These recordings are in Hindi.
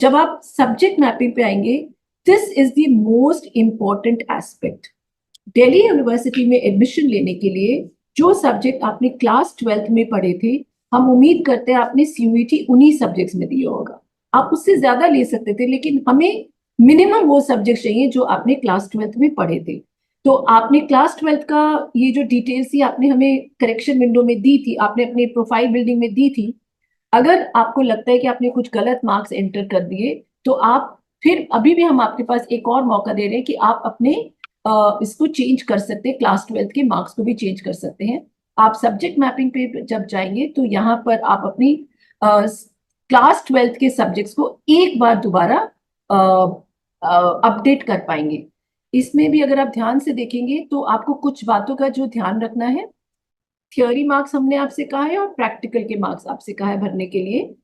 जब आप सब्जेक्ट मैपिंग पे आएंगे, this is the most important aspect. Delhi university में एडमिशन लेने के लिए जो सब्जेक्ट आपने क्लास 12th में पढ़े थे, हम उम्मीद करते हैं आपने सीयूईटी उन्हीं सब्जेक्ट्स में दिया होगा। आप उससे ज्यादा ले सकते थे, लेकिन हमें मिनिमम वो सब्जेक्ट चाहिए जो आपने क्लास 12th में पढ़े थे। तो आपने क्लास 12th का ये जो डिटेल्स थी आपने हमें करेक्शन विंडो में दी थी, आपने अपने प्रोफाइल बिल्डिंग में दी थी। अगर आपको लगता है कि आपने कुछ गलत मार्क्स एंटर कर दिए, तो आप फिर अभी भी हम आपके पास एक और मौका दे रहे हैं कि आप अपने इसको चेंज कर सकते हैं, क्लास 12th के मार्क्स को भी चेंज कर सकते हैं। आप सब्जेक्ट मैपिंग पे जब जाएंगे तो यहाँ पर आप अपनी क्लास 12th के सब्जेक्ट्स को एक बार दोबारा अपडेट कर पाएंगे। इसमें भी अगर आप ध्यान से देखेंगे तो आपको कुछ बातों का जो ध्यान रखना है। थियोरी मार्क्स हमने आपसे कहा है और प्रैक्टिकल के मार्क्स आपसे कहा है भरने के लिए।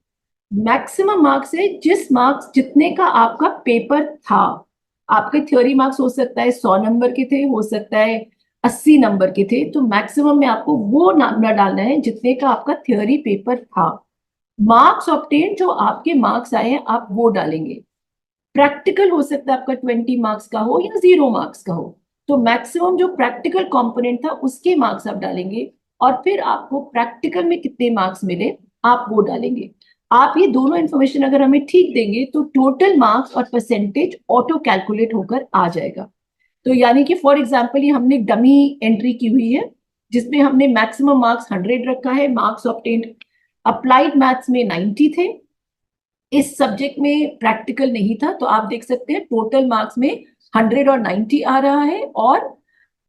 मैक्सिमम मार्क्स है जिस मार्क्स जितने का आपका पेपर था। आपके थ्योरी मार्क्स हो सकता है 100 नंबर के थे, हो सकता है 80 नंबर के थे, तो मैक्सिमम में आपको वो नंबर डालना है जितने का आपका थ्योरी पेपर था। मार्क्स ऑब्टेन जो आपके मार्क्स आए हैं आप वो डालेंगे। प्रैक्टिकल हो सकता है आपका 20 मार्क्स का हो या 0 मार्क्स का हो, तो मैक्सिमम जो प्रैक्टिकल कंपोनेंट था उसके मार्क्स आप डालेंगे। और फिर आपको प्रैक्टिकल में कितने मार्क्स मिले आप वो डालेंगे। आप ये दोनों इन्फॉर्मेशन अगर हमें ठीक देंगे तो टोटल मार्क्स और परसेंटेज ऑटो कैलकुलेट होकर आ जाएगा। तो यानी कि फॉर एग्जाम्पल ये हमने डमी एंट्री की हुई है जिसमें हमने मैक्सिमम मार्क्स 100 रखा है, मार्क्स ऑब्टेन्ड अप्लाइड मैथ्स में 90 थे, इस सब्जेक्ट में प्रैक्टिकल नहीं था, तो आप देख सकते हैं टोटल मार्क्स में 100 और 90 आ रहा है और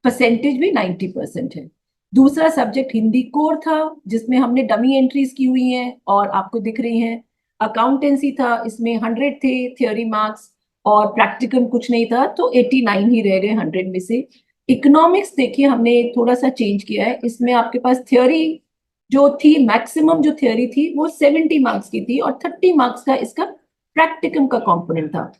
परसेंटेज भी 90% है। दूसरा सब्जेक्ट हिंदी कोर था जिसमें हमने डमी एंट्रीज की हुई हैं और आपको दिख रही हैं। अकाउंटेंसी था, इसमें 100 थे थियोरी मार्क्स और प्रैक्टिकल कुछ नहीं था, तो 89 ही रह गए 100 में से। इकोनॉमिक्स देखिए हमने थोड़ा सा चेंज किया है, इसमें आपके पास थियोरी जो थी, मैक्सिमम जो थियोरी थी वो 70 मार्क्स की थी और 30 मार्क्स का इसका प्रैक्टिकम का कंपोनेंट था।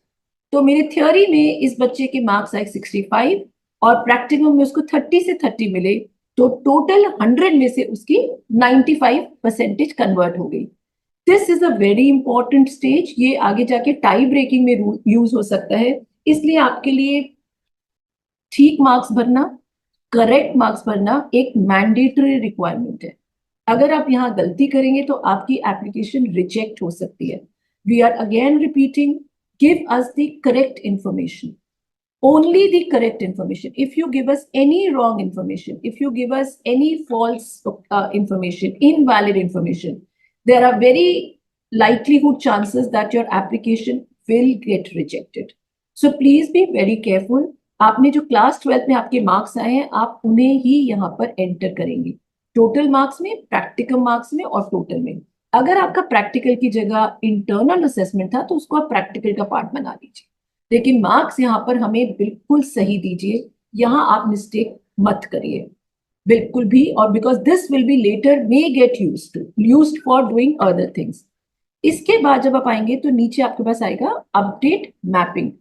तो मेरे थ्योरी में इस बच्चे के मार्क्स आए 65 और प्रैक्टिकम में उसको 30 से 30 मिले, तो टोटल 100 में से उसकी 95% कन्वर्ट हो गई। This is a very important stage, ये आगे जाके टाई ब्रेकिंग में यूज हो सकता है। इसलिए आपके लिए ठीक मार्क्स भरना, करेक्ट मार्क्स भरना एक मैंडेटरी रिक्वायरमेंट है। अगर आप यहाँ गलती करेंगे तो आपकी एप्लीकेशन रिजेक्ट हो सकती है। We are again repeating, give us the correct information, only the correct information. If you give us any wrong information, if you give us any false information, invalid information, there are very likelihood chances that your application will get rejected. So please be very careful. आपने जो क्लास 12th में आपके मार्क्स आए हैं आप उन्हें ही यहाँ पर एंटर करेंगे, टोटल मार्क्स में, प्रैक्टिकल मार्क्स में और टोटल में। अगर आपका प्रैक्टिकल की जगह इंटरनल असेसमेंट था तो उसको आप प्रैक्टिकल का पार्ट बना लीजिए, लेकिन मार्क्स यहाँ पर हमें बिल्कुल सही दीजिए। यहाँ आप मिस्टेक मत करिए बिल्कुल भी, और because this will be later may get used for doing other things. इसके बाद जब आप आएंगे तो नीचे आपके पास आएगा अपडेट मैपिंग।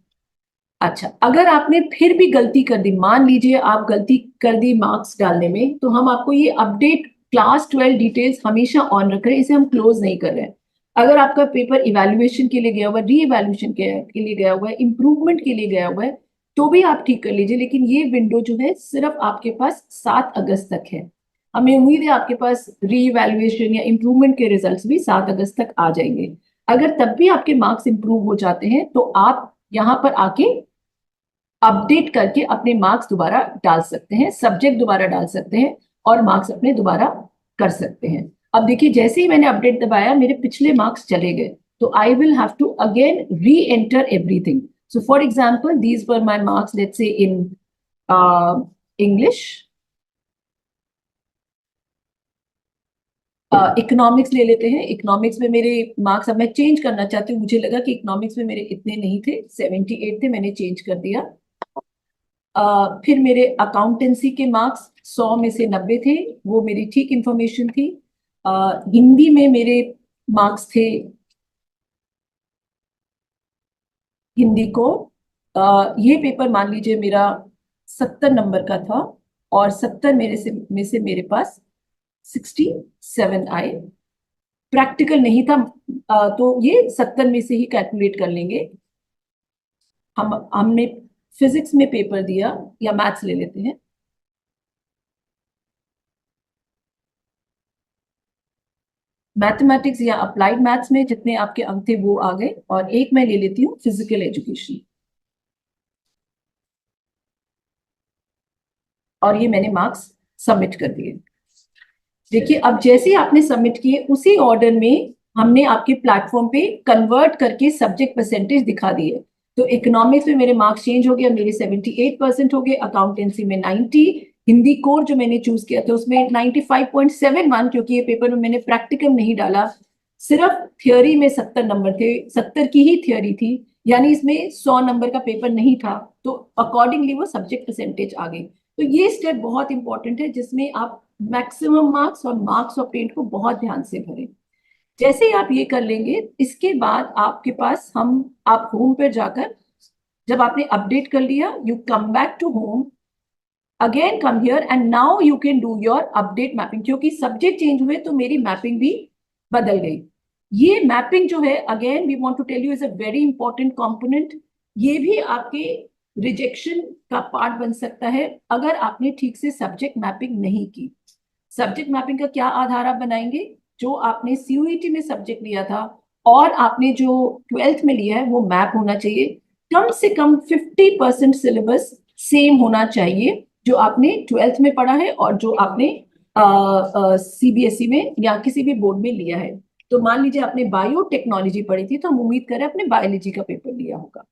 अच्छा, अगर आपने फिर भी गलती कर दी, मान लीजिए आप गलती कर दी मार्क्स डालने में, तो हम आपको ये अपडेट क्लास 12 डिटेल्स हमेशा ऑन रख रहे हैं, इसे हम क्लोज नहीं कर रहे हैं। अगर आपका पेपर इवैल्यूएशन के लिए गया हुआ है, री इवैल्यूएशन के लिए गया हुआ है, इंप्रूवमेंट के लिए गया हुआ है, तो भी आप ठीक कर लीजिए, लेकिन ये विंडो जो है सिर्फ आपके पास 7 अगस्त तक है। हमें उम्मीद है आपके पास री इवैल्यूएशन या इंप्रूवमेंट के रिजल्ट्स भी 7 अगस्त तक आ जाएंगे। अगर तब भी आपके मार्क्स इंप्रूव हो जाते हैं तो आप यहाँ पर आके अपडेट करके अपने मार्क्स दोबारा डाल सकते हैं, सब्जेक्ट दोबारा डाल सकते हैं और मार्क्स अपने दोबारा कर सकते हैं। अब देखिए जैसे ही मैंने अपडेट दबाया मेरे पिछले मार्क्स चले गए, तो I will have to again re enter everything. So for example these were my marks, let's say in English, economics ले लेते हैं। इकोनॉमिक्स में मेरे मार्क्स, अब मैं चेंज करना चाहती हूँ, मुझे लगा कि इकोनॉमिक्स में मेरे इतने नहीं थे, 78 थे, मैंने चेंज कर दिया। फिर मेरे अकाउंटेंसी के मार्क्स 100 में से 90 थे, वो मेरी ठीक इंफॉर्मेशन थी। हिंदी में मेरे मार्क्स थे, हिंदी को ये पेपर मान लीजिए मेरा 70 नंबर का था और 70 में से मेरे पास 67 आए। प्रैक्टिकल नहीं था, तो ये 70 में से ही कैलकुलेट कर लेंगे। हमने फिजिक्स में पेपर दिया, या मैथ्स ले लेते हैं। मैथमेटिक्स या अप्लाइड मैथ्स में जितने आपके अंक थे वो आ गए, और एक मैं ले लेती हूँ फिजिकल एजुकेशन, और ये मैंने मार्क्स सबमिट कर दिए। देखिए, अब जैसे ही आपने सबमिट किए उसी ऑर्डर में हमने आपके प्लेटफॉर्म पे कन्वर्ट करके सब्जेक्ट परसेंटेज दिखा दिए। तो इकोनॉमिक्स में मेरे मार्क्स चेंज हो गया, मेरे 78% हो गए, अकाउंटेंसी में 90, हिंदी कोर जो मैंने चूज किया था उसमें 95.71, क्योंकि ये पेपर में मैंने प्रैक्टिकल नहीं डाला, सिर्फ थियोरी में 70 नंबर थे, 70 की ही थियोरी थी, यानी इसमें 100 नंबर का पेपर नहीं था, तो अकॉर्डिंगली वो सब्जेक्ट परसेंटेज आ गई। तो ये स्टेप बहुत इंपॉर्टेंट है, जिसमें आप मैक्सिमम मार्क्स और मार्क्स ऑफ पेंट को बहुत ध्यान से भरें। जैसे ही आप ये कर लेंगे, इसके बाद आपके पास आप होम पर जाकर, जब आपने अपडेट कर लिया, you come back to home, again come here, and now you can do your update mapping, क्योंकि सब्जेक्ट चेंज हुए तो मेरी मैपिंग भी बदल गई। ये मैपिंग जो है, again we want to tell you, is a very important component. ये भी आपके रिजेक्शन का पार्ट बन सकता है अगर आपने ठीक से सब्जेक्ट मैपिंग नहीं की। सब्जेक्ट मैपिंग का क्या आधार आप बनाएंगे? जो आपने सीयूईटी में सब्जेक्ट लिया था और आपने जो 12th में लिया है वो मैप होना चाहिए। कम से कम 50% सिलेबस सेम होना चाहिए, जो आपने 12th में पढ़ा है और जो आपने सीबीएसई में या किसी भी बोर्ड में लिया है। तो मान लीजिए आपने बायोटेक्नोलॉजी पढ़ी थी, तो हम उम्मीद करें आपने बायोलॉजी का पेपर लिया होगा।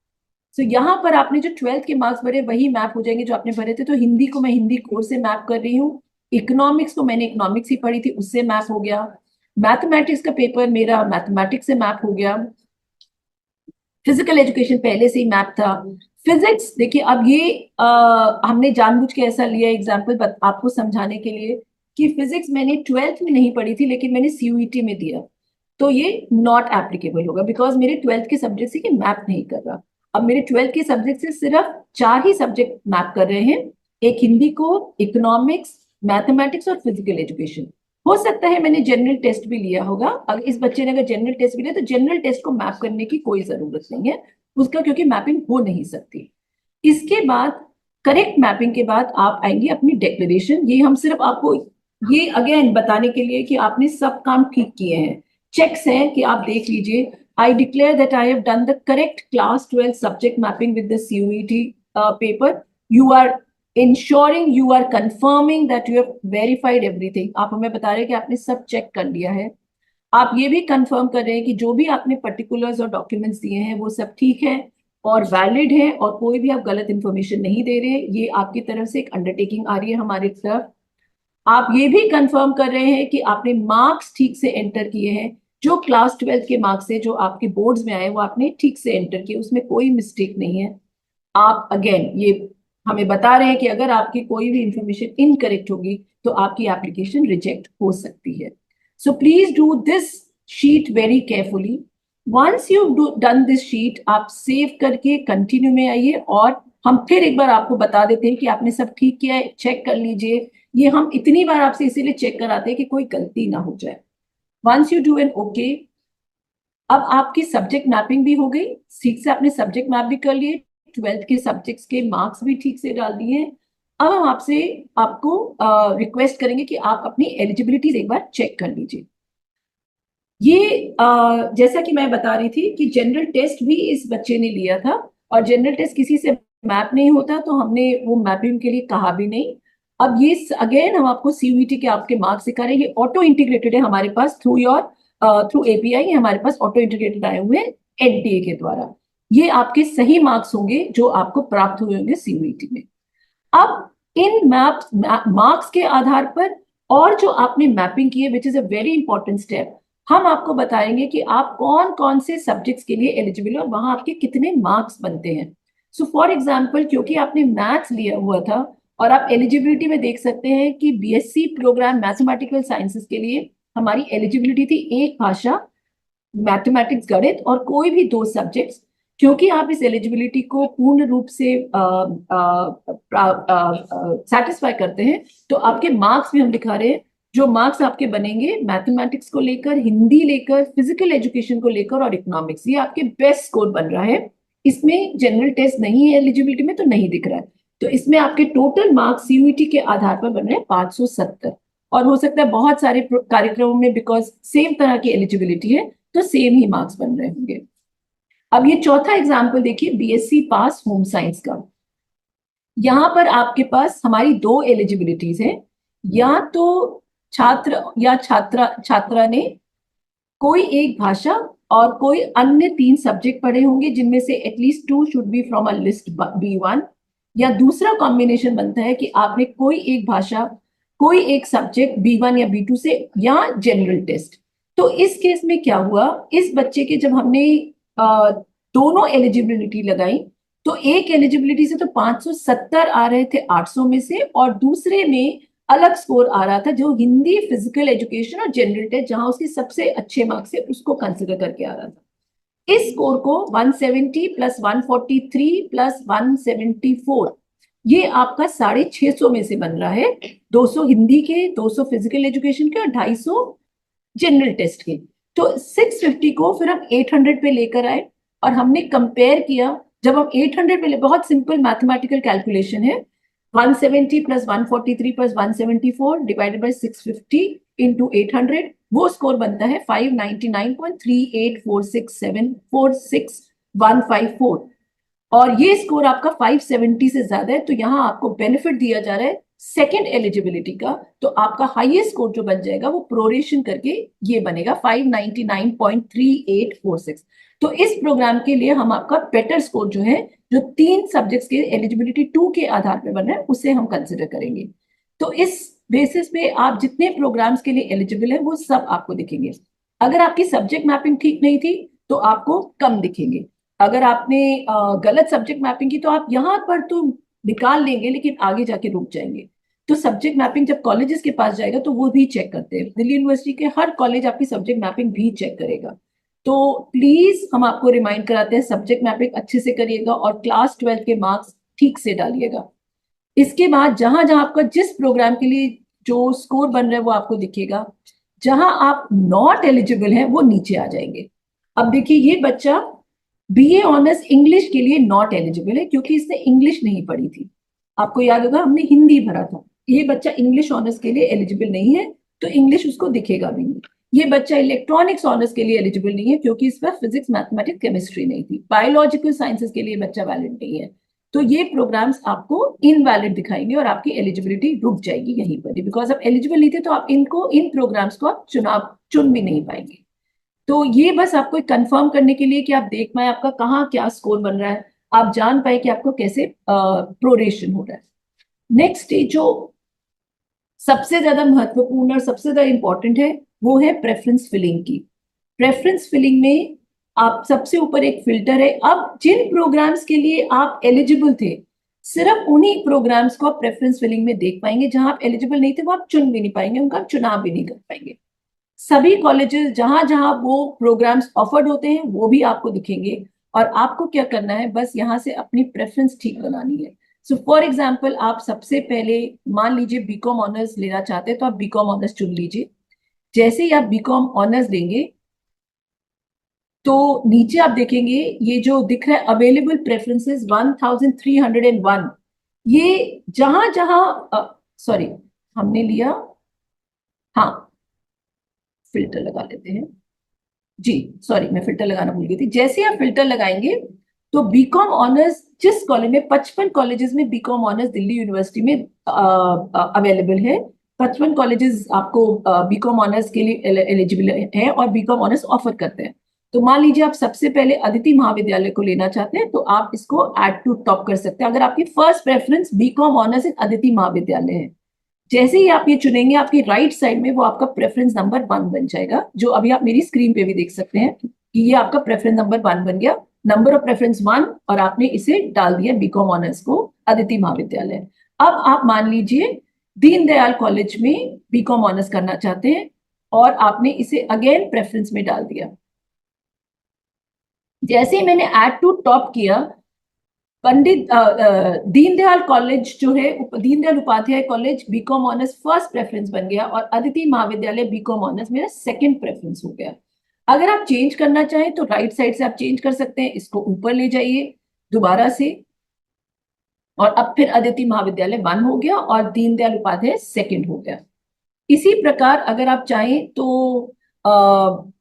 तो यहाँ पर आपने जो 12th के मार्क्स भरे वही मैप हो जाएंगे जो आपने भरे थे। तो हिंदी को मैं हिंदी कोर्स से मैप कर रही हूँ, इकोनॉमिक्स को मैंने इकोनॉमिक्स ही पढ़ी थी उससे मैप हो गया, मैथमेटिक्स का पेपर मेरा मैथमेटिक्स से मैप हो गया, फिजिकल एजुकेशन पहले से ही मैप था। फिजिक्स देखिए, अब ये हमने जानबूझ के ऐसा लिया एग्जाम्पल आपको समझाने के लिए कि फिजिक्स मैंने 12th में नहीं पढ़ी थी लेकिन मैंने सीयूईटी में दिया, तो ये नॉट एप्लीकेबल होगा, बिकॉज मेरे 12th के सब्जेक्ट से मैप नहीं कर रहा। अब मेरे 12th के सब्जेक्ट से सिर्फ 4 ही सब्जेक्ट मैप कर रहे हैं, एक हिंदी को, इकोनॉमिक्स, मैथमेटिक्स और फिजिकल एजुकेशन। हो सकता है मैंने जनरल टेस्ट भी लिया होगा, अगर इस बच्चे ने अगर जनरल टेस्ट भी लिया तो जनरल टेस्ट को मैप करने की कोई जरूरत नहीं है उसका, क्योंकि मैपिंग हो नहीं सकती। इसके बाद करेक्ट मैपिंग के बाद आप आएंगे अपनी डिक्लेरेशन। ये हम सिर्फ आपको ये अगेन बताने के लिए कि आपने सब काम ठीक किए हैं, चेक्स हैं कि आप देख लीजिए। I declare that I have done the correct class 12 subject mapping with the CUET paper. You are insuring, you are confirming that you have verified everything. आप हमें बता रहे हैं कि आपने सब चेक कर लिया है। आप ये भी कंफर्म कर रहे हैं कि जो भी आपने पर्टिकुलर्स और डॉक्यूमेंट्स दिए हैं वो सब ठीक है और वैलिड है, और कोई भी आप गलत इंफॉर्मेशन नहीं दे रहे। ये आपकी तरफ से एक अंडरटेकिंग आ रही है हमारी तरफ। आप ये भी कंफर्म कर रहे हैं कि आपने मार्क्स ठीक से एंटर किए हैं, जो क्लास 12 के मार्क्स है जो आपके बोर्ड्स में आए वो आपने ठीक से एंटर किए, उसमें कोई मिस्टेक नहीं है। आप अगेन ये हमें बता रहे हैं कि अगर आपकी कोई भी इंफॉर्मेशन इनकरेक्ट होगी तो आपकी एप्लीकेशन रिजेक्ट हो सकती है। So please do this sheet very carefully. Once you done this sheet, आप सेव करके कंटिन्यू में आइए, और हम फिर एक बार आपको बता देते हैं कि आपने सब ठीक किया है, चेक कर लीजिए। ये हम इतनी बार आपसे इसीलिए चेक कराते हैं कि कोई गलती ना हो जाए। Once you do an okay, अब आपकी सब्जेक्ट मैपिंग भी हो गई, ठीक से आपने सब्जेक्ट मैप भी कर लिए, 12th के सब्जेक्ट्स के मार्क्स भी ठीक से डाल दिए। अब हम आपको रिक्वेस्ट करेंगे कि आप अपनी एलिजिबिलिटीज एक बार चेक कर लीजिए। ये जैसा कि मैं बता रही थी कि जनरल टेस्ट भी इस बच्चे ने लिया था, और जनरल टेस्ट किसी से मैप नहीं होता तो हमने वो मैपिंग के लिए कहा भी नहीं। अब ये अगेन हम आपको सीयूईटी के आपके मार्क्स दिखा रहे हैं, ये ऑटो इंटीग्रेटेड है हमारे pass through your through API, हमारे पास ऑटो इंटीग्रेटेड आए हुए हैं एनटीए के द्वारा। ये आपके सही मार्क्स होंगे जो आपको प्राप्त हुए होंगे सीयूईटी में। अब इन मार्क्स के आधार पर, और जो आपने मैपिंग की है which is a very important step, हम आपको बताएंगे कि आप कौन कौन से सब्जेक्ट्स के लिए एलिजिबल हो और वहां आपके कितने मार्क्स बनते हैं। सो फॉर एग्जाम्पल, क्योंकि आपने मैथ्स लिया हुआ था, और आप एलिजिबिलिटी में देख सकते हैं कि बीएससी प्रोग्राम मैथमेटिकल साइंसेस के लिए हमारी एलिजिबिलिटी थी एक भाषा, मैथमेटिक्स, गणित, और कोई भी 2 सब्जेक्ट्स। क्योंकि आप इस एलिजिबिलिटी को पूर्ण रूप से सेटिस्फाई करते हैं, तो आपके मार्क्स भी हम दिखा रहे हैं जो मार्क्स आपके बनेंगे मैथमेटिक्स को लेकर, हिंदी लेकर, फिजिकल एजुकेशन को लेकर और इकोनॉमिक्स, ये आपके बेस्ट स्कोर बन रहा है। इसमें जनरल टेस्ट नहीं है एलिजिबिलिटी में, तो नहीं दिख रहा है। तो इसमें आपके टोटल मार्क्स सीयूईटी के आधार पर बन रहे हैं 570। और हो सकता है बहुत सारे कार्यक्रमों में बिकॉज सेम तरह की एलिजिबिलिटी है तो सेम ही मार्क्स बन रहे होंगे। अब ये चौथा एग्जाम्पल देखिए, बीएससी पास होम साइंस का। यहां पर आपके पास हमारी दो एलिजिबिलिटीज हैं। या तो छात्र या छात्रा ने कोई एक भाषा और कोई अन्य 3 सब्जेक्ट पढ़े होंगे जिनमें से at least 2 should be from a list B1। या दूसरा कॉम्बिनेशन बनता है कि आपने कोई एक भाषा, कोई एक सब्जेक्ट B1 या B2 से, या जनरल टेस्ट। तो इस केस में क्या हुआ, इस बच्चे के जब हमने दोनों एलिजिबिलिटी लगाई तो एक एलिजिबिलिटी से तो 570 आ रहे थे 800 में से, और दूसरे में अलग स्कोर आ रहा था जो हिंदी, फिजिकल एजुकेशन और जनरल टेस्ट जहां उसके सबसे अच्छे मार्क्स है उसको कंसिडर करके आ रहा था। इस स्कोर को 170 प्लस 143 प्लस 174, ये आपका 650 में से बन रहा है। 200 हिंदी के, 200 फिजिकल एजुकेशन के और 250 जनरल टेस्ट के। तो 650 को फिर हम 800 पे लेकर आए और हमने कंपेयर किया। जब हम 800 पे, बहुत सिंपल मैथमेटिकल कैलकुलेशन है, 170 plus 143 plus 174 divided by 650 into 800, वो स्कोर बनता है 599.3846746154। और ये स्कोर आपका 570 से ज्यादा है, तो यहां आपको बेनिफिट दिया जा रहा है सेकेंड एलिजिबिलिटी का। तो आपका हाईएस्ट स्कोर जो बन जाएगा वो प्रोरेशन करके ये बनेगा 599.3846। तो इस प्रोग्राम के लिए हम आपका बेटर स्कोर जो है, जो 3 सब्जेक्ट्स के एलिजिबिलिटी 2 के आधार पर बन रहा है, उसे हम कंसिडर करेंगे। तो इस बेसिस पे आप जितने प्रोग्राम्स के लिए एलिजिबल है वो सब आपको दिखेंगे। अगर आपकी सब्जेक्ट मैपिंग ठीक नहीं थी तो आपको कम दिखेंगे। अगर आपने गलत सब्जेक्ट मैपिंग की तो आप यहाँ पर तो निकाल लेंगे लेकिन आगे जाके रुक जाएंगे। तो सब्जेक्ट मैपिंग जब कॉलेजेस के पास जाएगा तो वो भी चेक करते हैं। दिल्ली यूनिवर्सिटी के हर कॉलेज आपकी सब्जेक्ट मैपिंग भी चेक करेगा। तो प्लीज हम आपको रिमाइंड कराते हैं, सब्जेक्ट मैपिंग अच्छे से करिएगा और क्लास 12 के मार्क्स ठीक से डालिएगा। इसके बाद जहां जहां आपका जिस प्रोग्राम के लिए जो स्कोर बन रहा है वो आपको दिखेगा, जहां आप नॉट एलिजिबल हैं वो नीचे आ जाएंगे। अब देखिए, ये बच्चा बीए ऑनर्स इंग्लिश के लिए नॉट एलिजिबल है क्योंकि इसने इंग्लिश नहीं पढ़ी थी। आपको याद होगा हमने हिंदी भरा था। ये बच्चा इंग्लिश ऑनर्स के लिए एलिजिबल नहीं है, तो इंग्लिश उसको दिखेगा भी नहीं। ये बच्चा इलेक्ट्रॉनिक्स ऑनर्स के लिए एलिजिबल नहीं है क्योंकि इस पर फिजिक्स, मैथमेटिक्स, केमिस्ट्री नहीं थी। बायोलॉजिकल साइंसेस के लिए बच्चा वैलिड नहीं है। तो ये प्रोग्राम्स आपको इनवैलिड दिखाएंगे और आपकी एलिजिबिलिटी रुक जाएगी यहीं पर ही, बिकॉज आप एलिजिबल नहीं थे तो आप इन प्रोग्राम्स को आप चुन भी नहीं पाएंगे। तो ये बस आपको कंफर्म करने के लिए कि आप देख पाए आपका कहाँ क्या स्कोर बन रहा है, आप जान पाए कि आपको कैसे प्रोरेशन हो रहा है। नेक्स्ट जो सबसे ज्यादा महत्वपूर्ण और सबसे ज्यादा इंपॉर्टेंट है वो है प्रेफरेंस फिलिंग की। प्रेफरेंस फिलिंग में आप सबसे ऊपर एक फिल्टर है। अब जिन प्रोग्राम्स के लिए आप एलिजिबल थे, सिर्फ उन्हीं प्रोग्राम्स को आप प्रेफरेंस फिलिंग में देख पाएंगे। जहां आप एलिजिबल नहीं थे वो आप चुन भी नहीं पाएंगे, उनका चुनाव भी नहीं कर पाएंगे। सभी कॉलेजेस जहां जहां वो प्रोग्राम्स ऑफर्ड होते हैं वो भी आपको दिखेंगे। और आपको क्या करना है, बस यहाँ से अपनी प्रेफरेंस ठीक बनानी है। सो फॉर एग्जाम्पल, आप सबसे पहले मान लीजिए बीकॉम ऑनर्स लेना चाहते हैं तो आप बीकॉम ऑनर्स चुन लीजिए। जैसे ही आप बीकॉम ऑनर्स लेंगे तो नीचे आप देखेंगे ये जो दिख रहा है अवेलेबल प्रेफरेंसेस 1301, ये जहां जहां सॉरी हमने लिया, हाँ फिल्टर लगा लेते हैं जी, सॉरी मैं फिल्टर लगाना भूल गई थी। जैसे आप फिल्टर लगाएंगे तो बीकॉम ऑनर्स जिस कॉलेज में 55 कॉलेजेस में बीकॉम ऑनर्स दिल्ली यूनिवर्सिटी में अवेलेबल है। 55 कॉलेजेस आपको बीकॉम ऑनर्स के लिए एलिजिबल है और बीकॉम ऑनर्स ऑफर करते हैं। तो मान लीजिए आप सबसे पहले अदिति महाविद्यालय को लेना चाहते हैं तो आप इसको ऐड टू टॉप कर सकते हैं अगर आपकी first preference BCom honours in Aditi Mahavidyalaya है। जैसे ही आप ये चुनेंगे आपकी राइट साइड में वो आपका प्रेफरेंस नंबर 1 बन जाएगा, जो अभी आप मेरी स्क्रीन पे भी देख सकते हैं कि ये आपका प्रेफरेंस नंबर 1 बन गया। नंबर ऑफ प्रेफरेंस 1, और आपने इसे डाल दिया बीकॉम ऑनर्स को अदिति महाविद्यालय। अब आप मान लीजिए दीनदयाल कॉलेज में बीकॉम ऑनर्स करना चाहते हैं और आपने इसे अगेन प्रेफरेंस में डाल दिया। जैसे ही मैंने ऐड टू टॉप किया पंडित दीनदयाल कॉलेज जो है, Deendayal Upadhyay college BCom honours first preference बन गया और अदिति महाविद्यालय बीकॉम ऑनर्स मेरा सेकंड प्रेफरेंस हो गया। अगर आप चेंज करना चाहें तो राइट साइड से आप चेंज कर सकते हैं, इसको ऊपर ले जाइए दोबारा से, और अब फिर अदिति महाविद्यालय 1 हो गया और दीनदयाल उपाध्याय सेकंड हो गया। इसी प्रकार अगर आप चाहें तो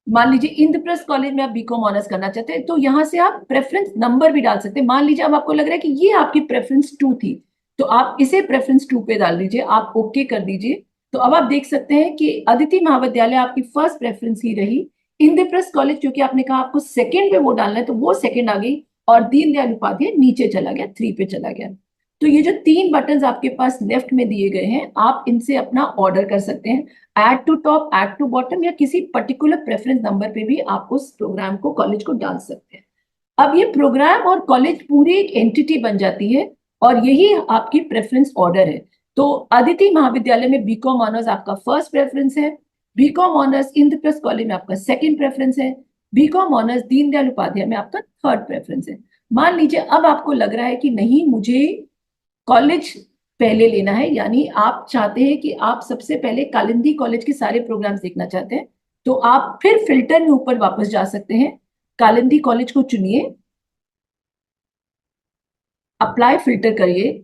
मान लीजिए इंद्रप्रस्थ कॉलेज में आप बीकॉम ऑनर्स करना चाहते हैं तो यहां से आप प्रेफरेंस नंबर भी डाल सकते हैं। मान लीजिए अब आपको लग रहा है कि ये आपकी प्रेफरेंस 2 थी, तो आप इसे प्रेफरेंस 2 पे डाल दीजिए, आप ओके कर दीजिए। तो अब आप देख सकते हैं कि अदिति महाविद्यालय आपकी फर्स्ट प्रेफरेंस ही रही, इंद्रप्रस्थ कॉलेज क्योंकि आपने कहा आपको सेकंड पे वो डालना है तो वो सेकंड आ गई, और दीनदयाल उपाध्याय नीचे चला गया, 3 पे चला गया। तो ये जो 3 बटन आपके पास लेफ्ट में दिए गए हैं, आप इनसे अपना ऑर्डर कर सकते हैं, add to top, add to bottom, या किसी पर्टिकुलर प्रेफरेंस नंबर पे भी आप उस प्रोग्राम को, कॉलेज को डाल सकते हैं। अब ये प्रोग्राम और कॉलेज पूरी एक एंटिटी बन जाती है और यही आपकी प्रेफरेंस ऑर्डर है। तो अदिति महाविद्यालय में बीकॉम ऑनर्स आपका फर्स्ट प्रेफरेंस है, बीकॉम ऑनर्स इंद्रप्रस्थ कॉलेज में आपका सेकंड प्रेफरेंस है, बीकॉम ऑनर्स दीनदयाल उपाध्याय में आपका थर्ड प्रेफरेंस है। मान लीजिए अब आपको लग रहा है कि नहीं, मुझे कॉलेज पहले लेना है, यानी आप चाहते हैं कि आप सबसे पहले कालिंदी कॉलेज के सारे प्रोग्राम्स देखना चाहते हैं, तो आप फिर फिल्टर में ऊपर वापस जा सकते हैं, कालिंदी कॉलेज को चुनिए, अप्लाई फिल्टर करिए।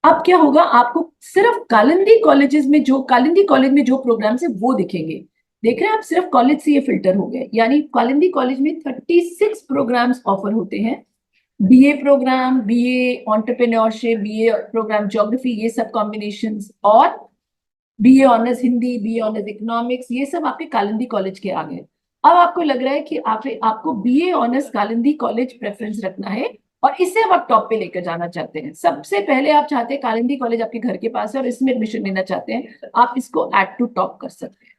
अब क्या होगा, आपको सिर्फ कालिंदी कॉलेज में जो प्रोग्राम्स है वो दिखेंगे। देख रहे हैं आप, सिर्फ कॉलेज से ये फिल्टर हो गए, यानी कालिंदी कॉलेज में 36 प्रोग्राम्स ऑफर होते हैं, BA programme, BA entrepreneurship, BA programme geography, ये सब कॉम्बिनेशंस, और BA honours Hindi, BA honours economics, ये सब आपके कालिंदी कॉलेज के आ गए। अब आपको लग रहा है कि आपको BA honours Kalindi college preference रखना है और इसे अब आप टॉप पे लेकर जाना चाहते हैं। सबसे पहले आप चाहते हैं, कालिंदी कॉलेज आपके घर के पास है और इसमें एडमिशन लेना चाहते हैं, आप इसको ऐड टू टॉप कर सकते हैं।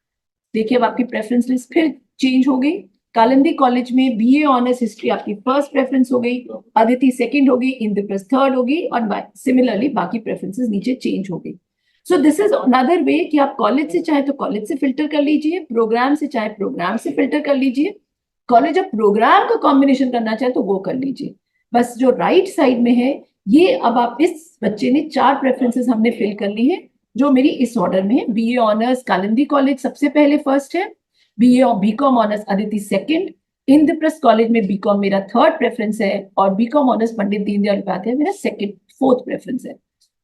देखिए अब आपकी प्रेफरेंस लिस्ट फिर चेंज हो गई, कालिंदी कॉलेज में बीए ऑनर्स हिस्ट्री आपकी फर्स्ट प्रेफरेंस हो गई, अदिति सेकंड हो गई, इंद्रप्रस्थ थर्ड हो गई, और सिमिलरली बाकी प्रेफरेंसेस नीचे चेंज हो गई। So this is another way कि आप कॉलेज से चाहे तो कॉलेज से फिल्टर कर लीजिए, प्रोग्राम से चाहे प्रोग्राम से फिल्टर कर लीजिए, कॉलेज और प्रोग्राम का कॉम्बिनेशन करना चाहे तो वो कर लीजिए। बस जो राइट साइड में है ये, अब आप, इस बच्चे ने 4 प्रेफरेंसेस हमने फिल कर ली है जो मेरी इस ऑर्डर में है। बीए ऑनर्स कालिंदी कॉलेज सबसे पहले फर्स्ट है, बीए और BCom honours Aditi second, Indraprastha college में बीकॉम मेरा थर्ड प्रेफरेंस है, और बीकॉम ऑनर्स पंडित दीनदयाल उपाध्याय मेरा सेकंड फोर्थ प्रेफरेंस है।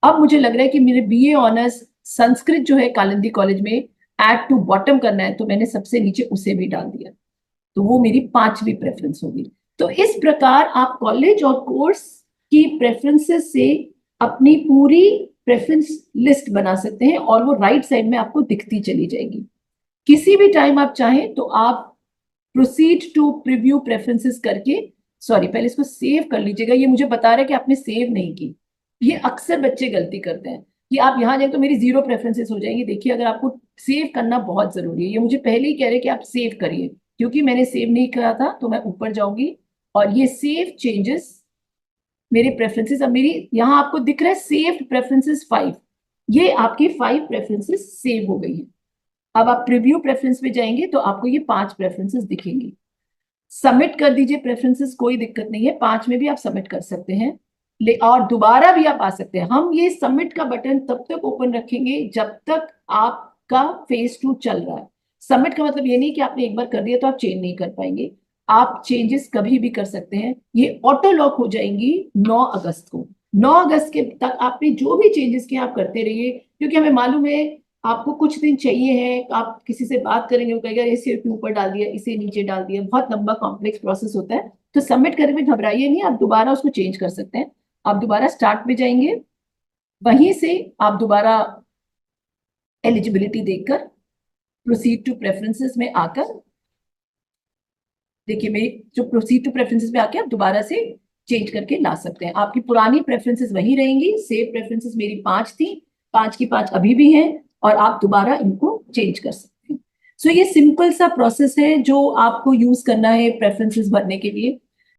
अब मुझे लग रहा है कि मेरे बीए ऑनर्स संस्कृत जो है कालिंदी कॉलेज में ऐड टू बॉटम करना है, तो मैंने सबसे नीचे उसे भी डाल दिया, तो वो मेरी 5वीं प्रेफरेंस होगी। तो इस प्रकार आप कॉलेज और कोर्स की प्रेफरेंसेस से अपनी पूरी प्रेफरेंस लिस्ट बना सकते हैं और वो राइट साइड में आपको दिखती चली जाएगी। किसी भी टाइम आप चाहें तो आप प्रोसीड टू प्रीव्यू प्रेफरेंसेस करके, सॉरी पहले इसको सेव कर लीजिएगा, ये मुझे बता रहा है कि आपने सेव नहीं की। ये अक्सर बच्चे गलती करते हैं कि आप यहाँ जाए तो मेरी 0 प्रेफरेंसेस हो जाएंगी। देखिए अगर आपको सेव करना बहुत जरूरी है, ये मुझे पहले ही कह रहे हैं कि आप सेव करिए, क्योंकि मैंने सेव नहीं करा था, तो मैं ऊपर जाऊंगी और ये सेव चेंजेस मेरे प्रेफरेंसेस, अब मेरी यहाँ आपको दिख रहा है सेव्ड प्रेफरेंसेस 5, ये आपकी 5 प्रेफरेंसेस सेव हो गई है। अब आप प्रीव्यू प्रेफरेंस में जाएंगे तो आपको ये 5 प्रेफरेंसेस दिखेंगी। सबमिट कर दीजिए प्रेफरेंसेस, कोई दिक्कत नहीं है, 5 में भी आप सबमिट कर सकते हैं, और दोबारा भी आप आ सकते हैं। हम ये सबमिट का बटन तब तक ओपन रखेंगे जब तक आपका फेज 2 चल रहा है। सबमिट का मतलब ये नहीं कि आपने एक बार कर दिया तो आप चेंज नहीं कर पाएंगे, आप चेंजेस कभी भी कर सकते हैं। ये ऑटो लॉक हो जाएंगी 9 अगस्त को। 9 अगस्त के तक आपने जो भी चेंजेस किए आप करते रहिए, क्योंकि हमें मालूम है आपको कुछ दिन चाहिए है, आप किसी से बात करेंगे, वो कहेगा इसे ऊपर डाल दिया, इसे नीचे डाल दिया, बहुत लंबा कॉम्प्लेक्स प्रोसेस होता है। तो सबमिट करने में घबराइए नहीं, आप दोबारा उसको चेंज कर सकते हैं। आप दोबारा स्टार्ट में जाएंगे, वहीं से आप दोबारा एलिजिबिलिटी देखकर प्रोसीड टू प्रेफरेंसेस में आकर, देखिए मेरी जो प्रोसीड टू प्रेफरेंसेस में आके आप दोबारा से चेंज करके ला सकते हैं। आपकी पुरानी प्रेफरेंसेस वही रहेंगी, सेव प्रेफरेंसेस मेरी 5 थी, 5 की 5 अभी भी हैं, और आप दोबारा इनको चेंज कर सकते हैं। सो ये सिंपल सा प्रोसेस है जो आपको यूज करना है प्रेफरेंसेस भरने के लिए।